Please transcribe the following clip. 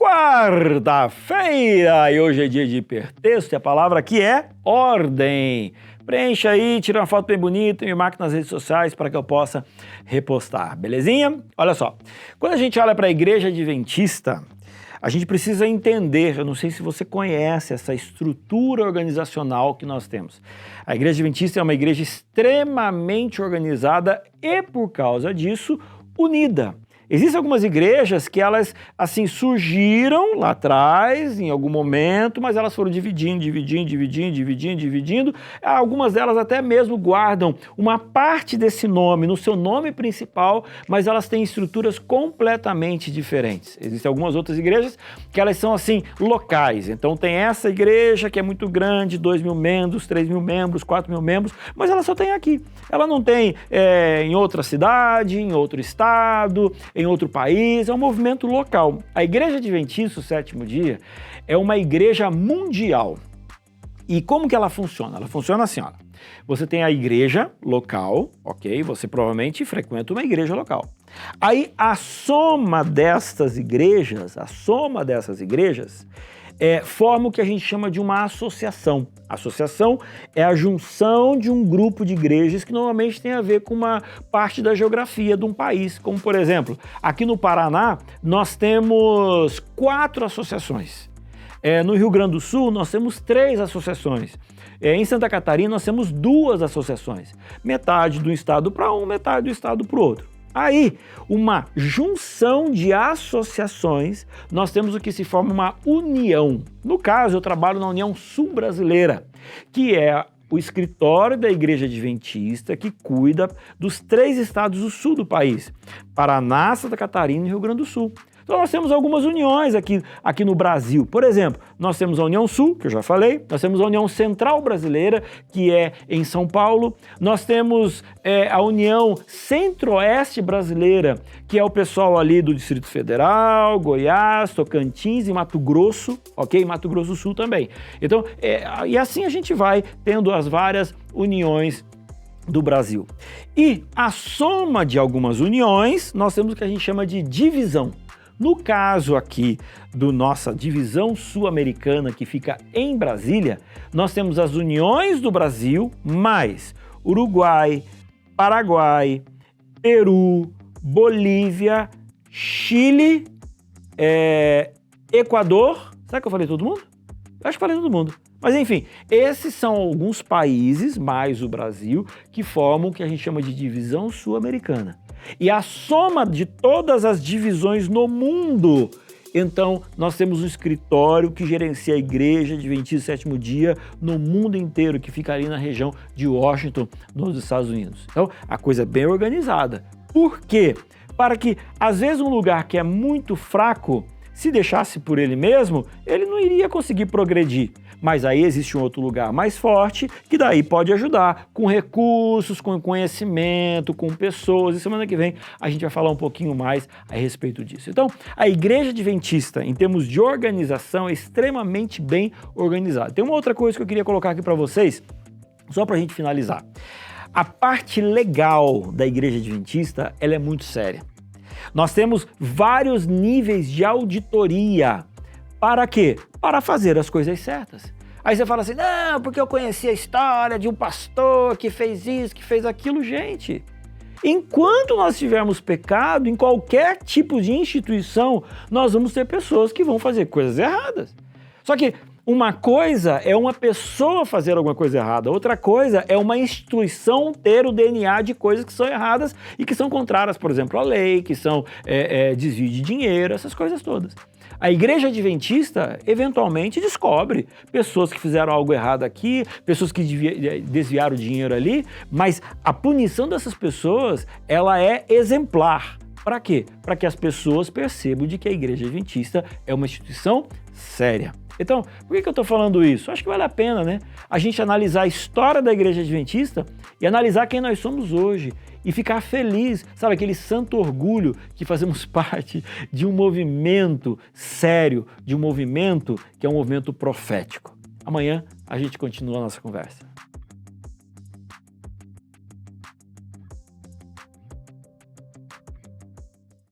Quarta-feira e hoje é dia de hipertexto e a palavra aqui é ordem. Preencha aí, tira uma foto bem bonita e me marque nas redes sociais para que eu possa repostar, belezinha? Olha só, quando a gente olha para a igreja adventista, a gente precisa entender, eu não sei se você conhece essa estrutura organizacional que nós temos. A igreja adventista é uma igreja extremamente organizada e, por causa disso, unida. Existem algumas igrejas que elas, assim, surgiram lá atrás, em algum momento, mas elas foram dividindo. Algumas delas até mesmo guardam uma parte desse nome no seu nome principal, mas elas têm estruturas completamente diferentes. Existem algumas outras igrejas que elas são, assim, locais. Então tem essa igreja que é muito grande, 2.000 membros, 3.000 membros, 4.000 membros, mas ela só tem aqui. Ela não tem em outra cidade, em outro estado, em outro país, é um movimento local. A Igreja Adventista, o Sétimo Dia, é uma igreja mundial. E como que ela funciona? Ela funciona assim, olha. Você tem a igreja local, ok? Você provavelmente frequenta uma igreja local. Aí a soma dessas igrejas, forma o que a gente chama de uma associação. A associação é a junção de um grupo de igrejas que normalmente tem a ver com uma parte da geografia de um país. Como, por exemplo, aqui no Paraná, nós temos 4 associações. No Rio Grande do Sul, nós temos 3 associações. Em Santa Catarina, nós temos 2 associações. Metade do estado para um, metade do estado para o outro. Aí, uma junção de associações, nós temos o que se forma uma união. No caso, eu trabalho na União Sul Brasileira, que é o escritório da Igreja Adventista que cuida dos 3 estados do sul do país, Paraná, Santa Catarina e Rio Grande do Sul. Então nós temos algumas uniões aqui no Brasil. Por exemplo, nós temos a União Sul, que eu já falei, nós temos a União Central Brasileira, que é em São Paulo, nós temos a União Centro-Oeste Brasileira, que é o pessoal ali do Distrito Federal, Goiás, Tocantins e Mato Grosso, ok? Mato Grosso do Sul também. Então, e assim a gente vai tendo as várias uniões do Brasil. E a soma de algumas uniões, nós temos o que a gente chama de divisão. No caso aqui do nossa divisão sul-americana, que fica em Brasília, nós temos as uniões do Brasil, mais Uruguai, Paraguai, Peru, Bolívia, Chile, Equador. Será que eu falei todo mundo? Eu acho que falei todo mundo. Mas enfim, esses são alguns países, mais o Brasil, que formam o que a gente chama de divisão sul-americana. E a soma de todas as divisões no mundo, então nós temos um escritório que gerencia a Igreja Adventista Sétimo Dia no mundo inteiro, que fica ali na região de Washington, nos Estados Unidos. Então a coisa é bem organizada. Por quê? Para que, às vezes, um lugar que é muito fraco, se deixasse por ele mesmo, ele não iria conseguir progredir. Mas aí existe um outro lugar mais forte que daí pode ajudar com recursos, com conhecimento, com pessoas. E semana que vem a gente vai falar um pouquinho mais a respeito disso. Então, a Igreja Adventista, em termos de organização, é extremamente bem organizada. Tem uma outra coisa que eu queria colocar aqui para vocês, só para a gente finalizar. A parte legal da Igreja Adventista, ela é muito séria. Nós temos vários níveis de auditoria. Para quê? Para fazer as coisas certas. Aí você fala assim, não, porque eu conheci a história de um pastor que fez isso, que fez aquilo. Gente, enquanto nós tivermos pecado, em qualquer tipo de instituição, nós vamos ter pessoas que vão fazer coisas erradas. Só que uma coisa é uma pessoa fazer alguma coisa errada, outra coisa é uma instituição ter o DNA de coisas que são erradas e que são contrárias, por exemplo, à lei, que são desvio de dinheiro, essas coisas todas. A Igreja Adventista, eventualmente, descobre pessoas que fizeram algo errado aqui, pessoas que desviaram o dinheiro ali, mas a punição dessas pessoas, ela é exemplar. Para quê? Para que as pessoas percebam de que a Igreja Adventista é uma instituição séria. Então, por que eu estou falando isso? Acho que vale a pena, né? A gente analisar a história da Igreja Adventista e analisar quem nós somos hoje e ficar feliz, sabe, aquele santo orgulho que fazemos parte de um movimento sério, de um movimento que é um movimento profético. Amanhã a gente continua a nossa conversa.